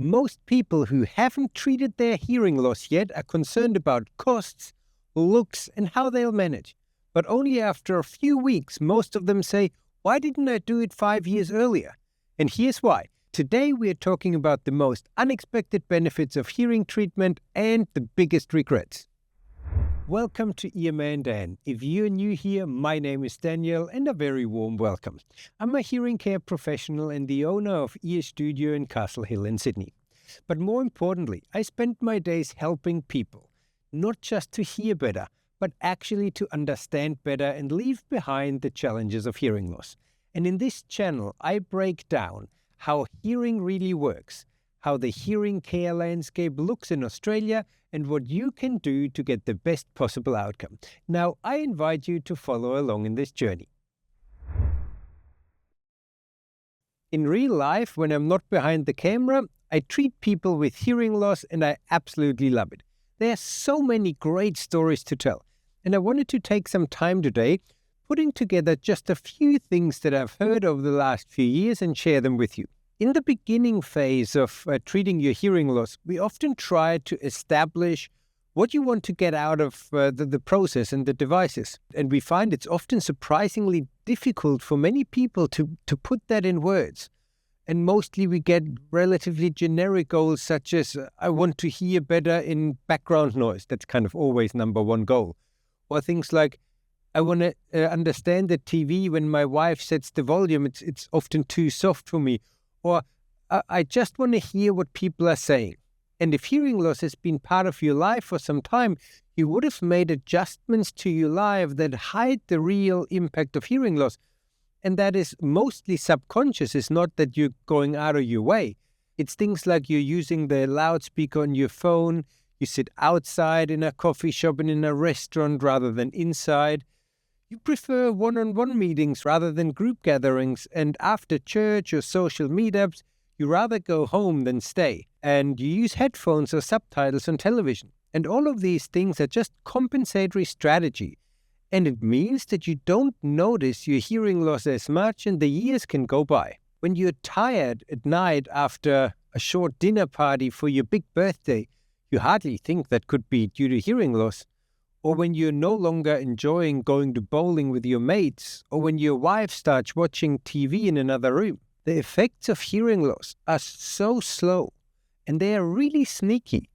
Most people who haven't treated their hearing loss yet are concerned about costs, looks, and how they'll manage. But only after a few weeks, most of them say, "Why didn't I do it 5 years earlier?" And here's why. Today we are talking about the most unexpected benefits of hearing treatment and the biggest regrets. Welcome to Earman Dan. If you're new here, my name is Daniel and a very warm welcome. I'm a hearing care professional and the owner of Ear Studio in Castle Hill in Sydney. But more importantly, I spend my days helping people, not just to hear better, but actually to understand better and leave behind the challenges of hearing loss. And in this channel, I break down how hearing really works, how the hearing care landscape looks in Australia, and what you can do to get the best possible outcome. Now, I invite you to follow along in this journey. In real life, when I'm not behind the camera, I treat people with hearing loss and I absolutely love it. There are so many great stories to tell, and I wanted to take some time today putting together just a few things that I've heard over the last few years and share them with you. In the beginning phase of treating your hearing loss, we often try to establish what you want to get out of the process and the devices. And we find it's often surprisingly difficult for many people to put that in words. And mostly we get relatively generic goals such as, I want to hear better in background noise. That's kind of always number one goal. Or things like, I want to understand the TV when my wife sets the volume. It's often too soft for me. Or I just want to hear what people are saying. And if hearing loss has been part of your life for some time, you would have made adjustments to your life that hide the real impact of hearing loss. And that is mostly subconscious. It's not that you're going out of your way. It's things like you're using the loudspeaker on your phone, you sit outside in a coffee shop and in a restaurant rather than inside. You prefer one-on-one meetings rather than group gatherings, and after church or social meetups, you rather go home than stay. And you use headphones or subtitles on television. And all of these things are just compensatory strategy. And it means that you don't notice your hearing loss as much and the years can go by. When you're tired at night after a short dinner party for your big birthday, you hardly think that could be due to hearing loss. Or when you're no longer enjoying going to bowling with your mates, or when your wife starts watching TV in another room. The effects of hearing loss are so slow, and they are really sneaky.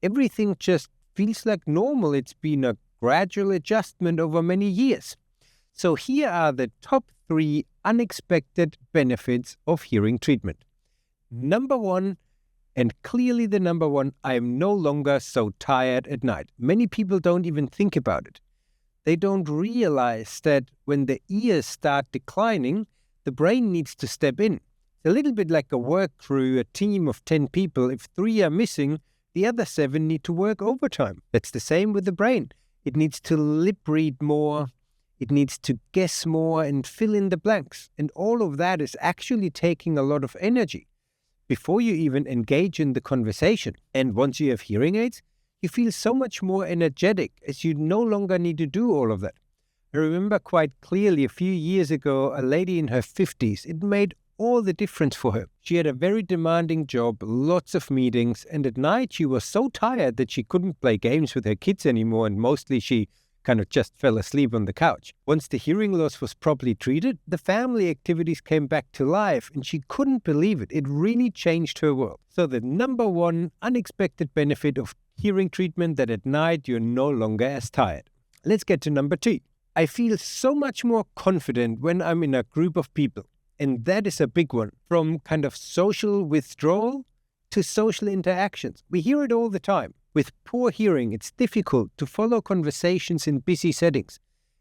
Everything just feels like normal. It's been a gradual adjustment over many years. So here are the top 3 unexpected benefits of hearing treatment. Number 1, and clearly the number 1, I am no longer so tired at night. Many people don't even think about it. They don't realize that when the ears start declining, the brain needs to step in. It's a little bit like a work crew, a team of 10 people. If 3 are missing, the other 7 need to work overtime. That's the same with the brain. It needs to lip read more. It needs to guess more and fill in the blanks. And all of that is actually taking a lot of energy before you even engage in the conversation. And once you have hearing aids, you feel so much more energetic as you no longer need to do all of that. I remember quite clearly a few years ago, a lady in her 50s, it made all the difference for her. She had a very demanding job, lots of meetings, and at night she was so tired that she couldn't play games with her kids anymore, and mostly she kind of just fell asleep on the couch. Once the hearing loss was properly treated, the family activities came back to life, and she couldn't believe it. It really changed her world. So the number 1 unexpected benefit of hearing treatment, that at night you're no longer as tired. Let's get to number 2. I feel so much more confident when I'm in a group of people. And that is a big one. From kind of social withdrawal to social interactions. We hear it all the time. With poor hearing, it's difficult to follow conversations in busy settings.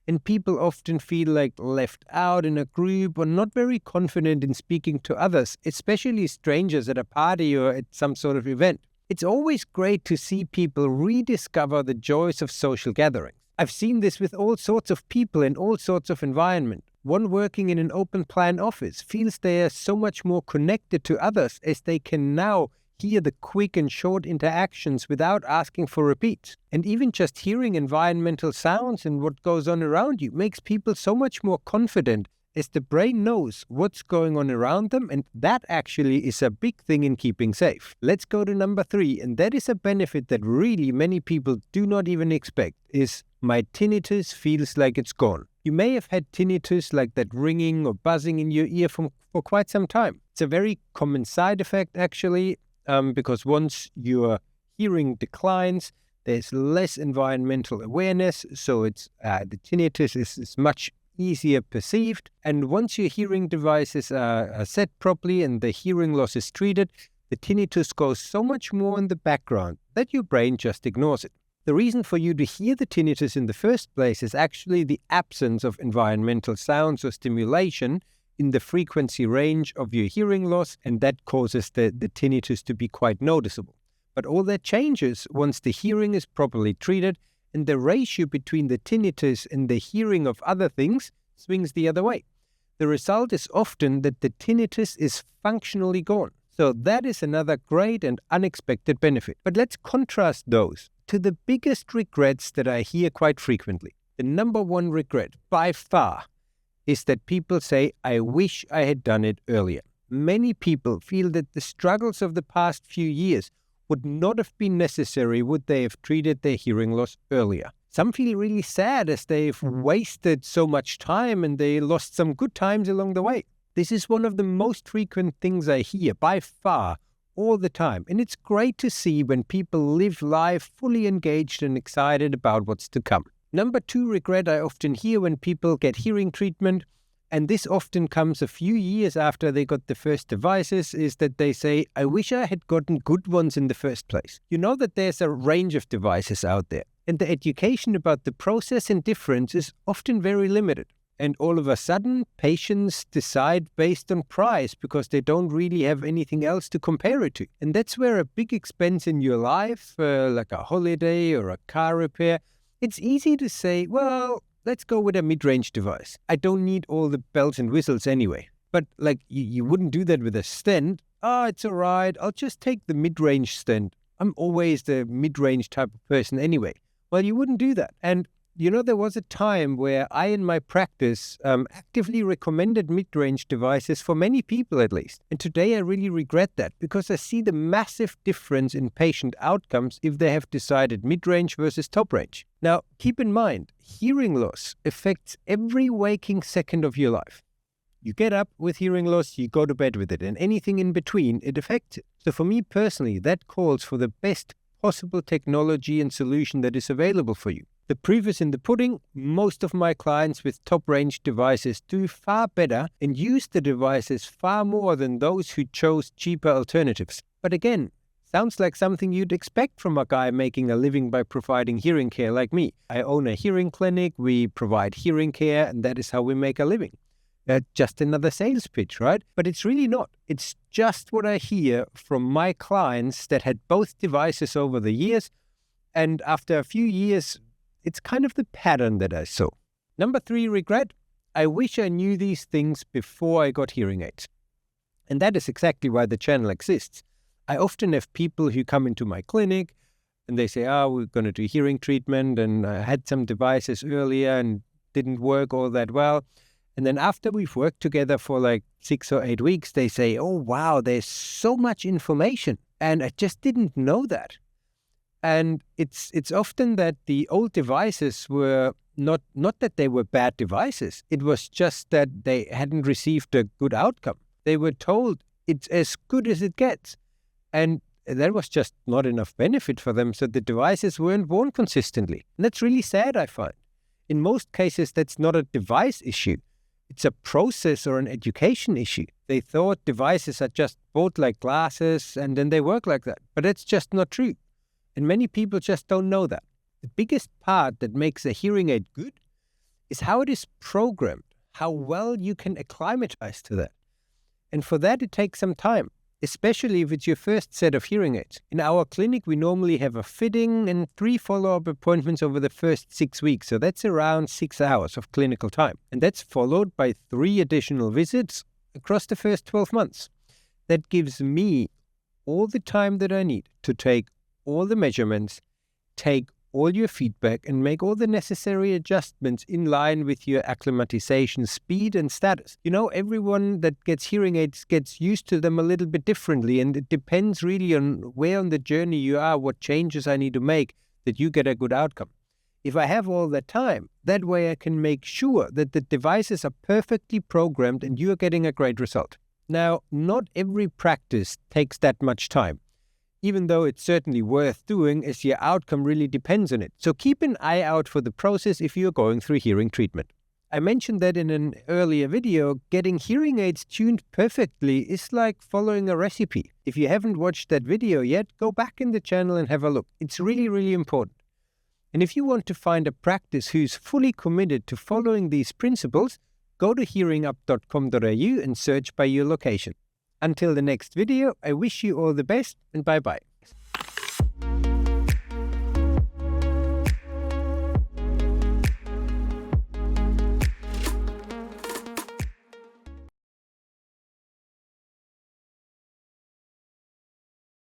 And people often feel like left out in a group or not very confident in speaking to others, especially strangers at a party or at some sort of event. It's always great to see people rediscover the joys of social gatherings. I've seen this with all sorts of people in all sorts of environments. One working in an open plan office feels they are so much more connected to others as they can now hear the quick and short interactions without asking for repeats. And even just hearing environmental sounds and what goes on around you makes people so much more confident as the brain knows what's going on around them, and that actually is a big thing in keeping safe. Let's go to number 3, and that is a benefit that really many people do not even expect, is my tinnitus feels like it's gone. You may have had tinnitus, like that ringing or buzzing in your ear for quite some time. It's a very common side effect actually, because once your hearing declines, there's less environmental awareness, so it's the tinnitus is much easier perceived. And once your hearing devices are set properly and the hearing loss is treated, the tinnitus goes so much more in the background that your brain just ignores it. The reason for you to hear the tinnitus in the first place is actually the absence of environmental sounds or stimulation in the frequency range of your hearing loss, and that causes the tinnitus to be quite noticeable. But all that changes once the hearing is properly treated and the ratio between the tinnitus and the hearing of other things swings the other way. The result is often that the tinnitus is functionally gone. So that is another great and unexpected benefit. But let's contrast those to the biggest regrets that I hear quite frequently. The number one regret by far is that people say, I wish I had done it earlier. Many people feel that the struggles of the past few years would not have been necessary would they have treated their hearing loss earlier. Some feel really sad as they've wasted so much time and they lost some good times along the way. This is one of the most frequent things I hear by far all the time. And it's great to see when people live life fully engaged and excited about what's to come. Number 2 regret I often hear when people get hearing treatment, and this often comes a few years after they got the first devices, is that they say, I wish I had gotten good ones in the first place. You know that there's a range of devices out there, and the education about the process and difference is often very limited. And all of a sudden, patients decide based on price because they don't really have anything else to compare it to. And that's where a big expense in your life, like a holiday or a car repair, it's easy to say, well, let's go with a mid-range device. I don't need all the bells and whistles anyway. But like you wouldn't do that with a stent. It's all right. I'll just take the mid-range stent. I'm always the mid-range type of person anyway. Well, you wouldn't do that. And you know, there was a time where I, in my practice, actively recommended mid-range devices for many people at least. And today I really regret that because I see the massive difference in patient outcomes if they have decided mid-range versus top range. Now, keep in mind, hearing loss affects every waking second of your life. You get up with hearing loss, you go to bed with it, and anything in between, it affects it. So for me personally, that calls for the best possible technology and solution that is available for you. The proof is in the pudding. Most of my clients with top-range devices do far better and use the devices far more than those who chose cheaper alternatives. But again, sounds like something you'd expect from a guy making a living by providing hearing care like me. I own a hearing clinic, we provide hearing care, and that is how we make a living. Just another sales pitch, right? But it's really not. It's just what I hear from my clients that had both devices over the years, and after a few years, it's kind of the pattern that I saw. Number 3 regret, I wish I knew these things before I got hearing aids. And that is exactly why the channel exists. I often have people who come into my clinic and they say, we're going to do hearing treatment and I had some devices earlier and didn't work all that well. And then after we've worked together for like 6 or 8 weeks, they say, oh, wow, there's so much information. And I just didn't know that. And it's often that the old devices were not that they were bad devices. It was just that they hadn't received a good outcome. They were told it's as good as it gets. And that was just not enough benefit for them. So the devices weren't worn consistently. And that's really sad, I find. In most cases, that's not a device issue. It's a process or an education issue. They thought devices are just bought like glasses and then they work like that. But that's just not true. And many people just don't know that. The biggest part that makes a hearing aid good is how it is programmed, how well you can acclimatize to that. And for that, it takes some time, especially if it's your first set of hearing aids. In our clinic, we normally have a fitting and 3 follow-up appointments over the first 6 weeks. So that's around 6 hours of clinical time. And that's followed by 3 additional visits across the first 12 months. That gives me all the time that I need to take all the measurements, take all your feedback and make all the necessary adjustments in line with your acclimatization speed and status. Everyone that gets hearing aids gets used to them a little bit differently, and it depends really on where on the journey you are, what changes I need to make that you get a good outcome. If I have all that time, that way I can make sure that the devices are perfectly programmed and you are getting a great result. Now, not every practice takes that much time, even though it's certainly worth doing as your outcome really depends on it. So keep an eye out for the process if you're going through hearing treatment. I mentioned that in an earlier video. Getting hearing aids tuned perfectly is like following a recipe. If you haven't watched that video yet, go back in the channel and have a look. It's really, really important. And if you want to find a practice who's fully committed to following these principles, go to hearingup.com.au and search by your location. Until the next video, I wish you all the best and bye-bye.